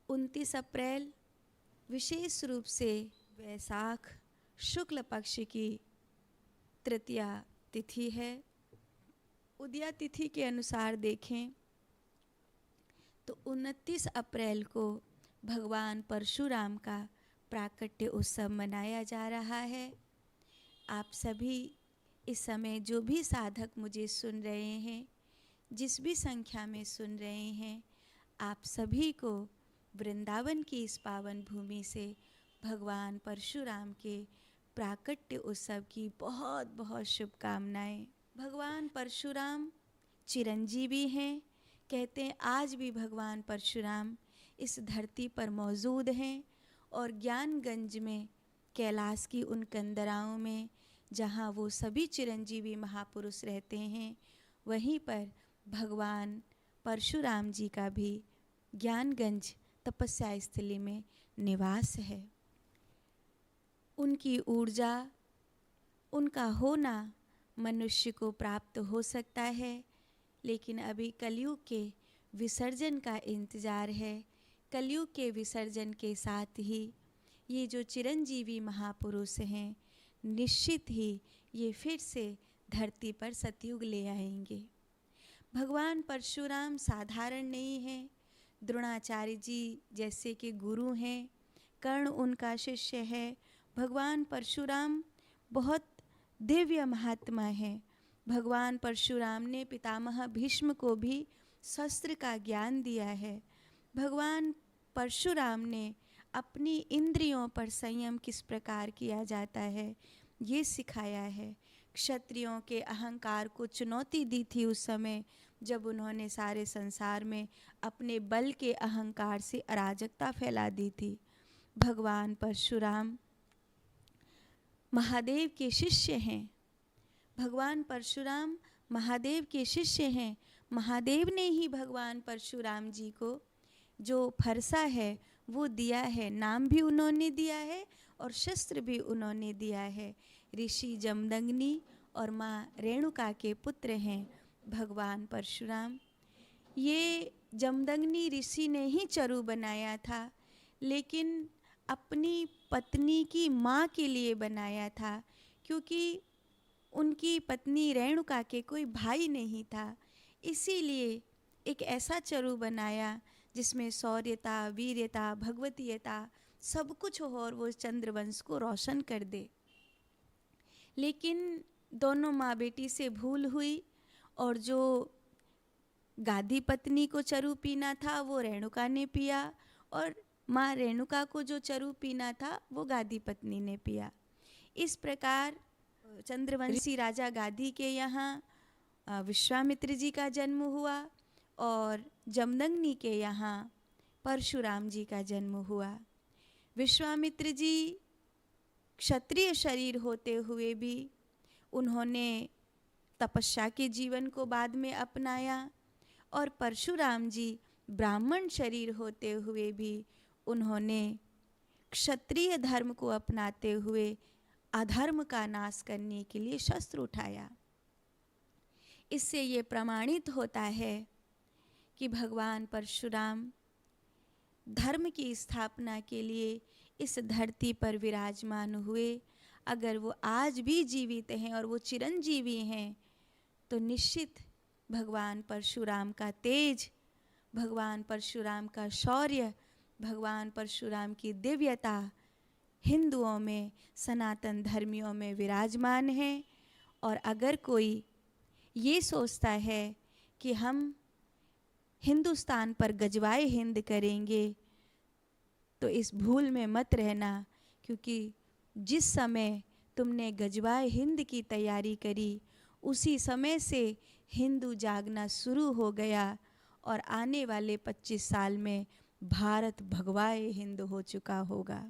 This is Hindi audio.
29 अप्रैल विशेष रूप से वैशाख शुक्ल पक्ष की तृतीया तिथि है। उदया तिथि के अनुसार देखें तो 29 अप्रैल को भगवान परशुराम का प्राकट्य उत्सव मनाया जा रहा है। आप सभी इस समय जो भी साधक मुझे सुन रहे हैं, जिस भी संख्या में सुन रहे हैं, आप सभी को वृंदावन की इस पावन भूमि से भगवान परशुराम के प्राकट्य उत्सव की बहुत बहुत शुभकामनाएं। भगवान परशुराम चिरंजीवी हैं। कहते हैं आज भी भगवान परशुराम इस धरती पर मौजूद हैं और ज्ञानगंज में कैलाश की उन कंदराओं में जहाँ वो सभी चिरंजीवी महापुरुष रहते हैं, वहीं पर भगवान परशुराम जी का भी ज्ञानगंज तपस्या स्थली में निवास है। उनकी ऊर्जा, उनका होना मनुष्य को प्राप्त हो सकता है, लेकिन अभी कलयुग के विसर्जन का इंतज़ार है। कलयुग के विसर्जन के साथ ही ये जो चिरंजीवी महापुरुष हैं, निश्चित ही ये फिर से धरती पर सतयुग ले आएंगे। भगवान परशुराम साधारण नहीं हैं। द्रोणाचार्य जी जैसे कि गुरु हैं, कर्ण उनका शिष्य है। भगवान परशुराम बहुत दिव्य महात्मा है। भगवान परशुराम ने पितामह भीष्म को भी शस्त्र का ज्ञान दिया है। भगवान परशुराम ने अपनी इंद्रियों पर संयम किस प्रकार किया जाता है ये सिखाया है। क्षत्रियों के अहंकार को चुनौती दी थी उस समय जब उन्होंने सारे संसार में अपने बल के अहंकार से अराजकता फैला दी थी। भगवान परशुराम महादेव के शिष्य हैं। भगवान परशुराम महादेव के शिष्य हैं। महादेव ने ही भगवान परशुराम जी को जो फरसा है वो दिया है, नाम भी उन्होंने दिया है और शस्त्र भी उन्होंने दिया है। ऋषि जमदग्नि और माँ रेणुका के पुत्र हैं भगवान परशुराम। ये जमदग्नि ऋषि ने ही चरु बनाया था, लेकिन अपनी पत्नी की माँ के लिए बनाया था, क्योंकि उनकी पत्नी रेणुका के कोई भाई नहीं था। इसीलिए एक ऐसा चरु बनाया जिसमें शौर्यता, वीर्यता, भगवतीयता सब कुछ हो और वो चंद्रवंश को रोशन कर दे। लेकिन दोनों माँ बेटी से भूल हुई और जो गादी पत्नी को चरु पीना था वो रेणुका ने पिया और माँ रेणुका को जो चरु पीना था वो गादी पत्नी ने पिया। इस प्रकार चंद्रवंशी राजा गादी के यहाँ विश्वामित्र जी का जन्म हुआ और जमदग्नि के यहाँ परशुराम जी का जन्म हुआ। विश्वामित्र जी क्षत्रिय शरीर होते हुए भी उन्होंने तपस्या के जीवन को बाद में अपनाया और परशुराम जी ब्राह्मण शरीर होते हुए भी उन्होंने क्षत्रिय धर्म को अपनाते हुए अधर्म का नाश करने के लिए शस्त्र उठाया। इससे ये प्रमाणित होता है कि भगवान परशुराम धर्म की स्थापना के लिए इस धरती पर विराजमान हुए। अगर वो आज भी जीवित हैं और वो चिरंजीवी हैं तो निश्चित भगवान परशुराम का तेज, भगवान परशुराम का शौर्य, भगवान परशुराम की दिव्यता हिंदुओं में, सनातन धर्मियों में विराजमान है। और अगर कोई ये सोचता है कि हम हिंदुस्तान पर गजवाए हिंद करेंगे तो इस भूल में मत रहना, क्योंकि जिस समय तुमने गजवाए हिंद की तैयारी करी उसी समय से हिंदू जागना शुरू हो गया और आने वाले 25 साल में भारत भगवाए हिंद हो चुका होगा।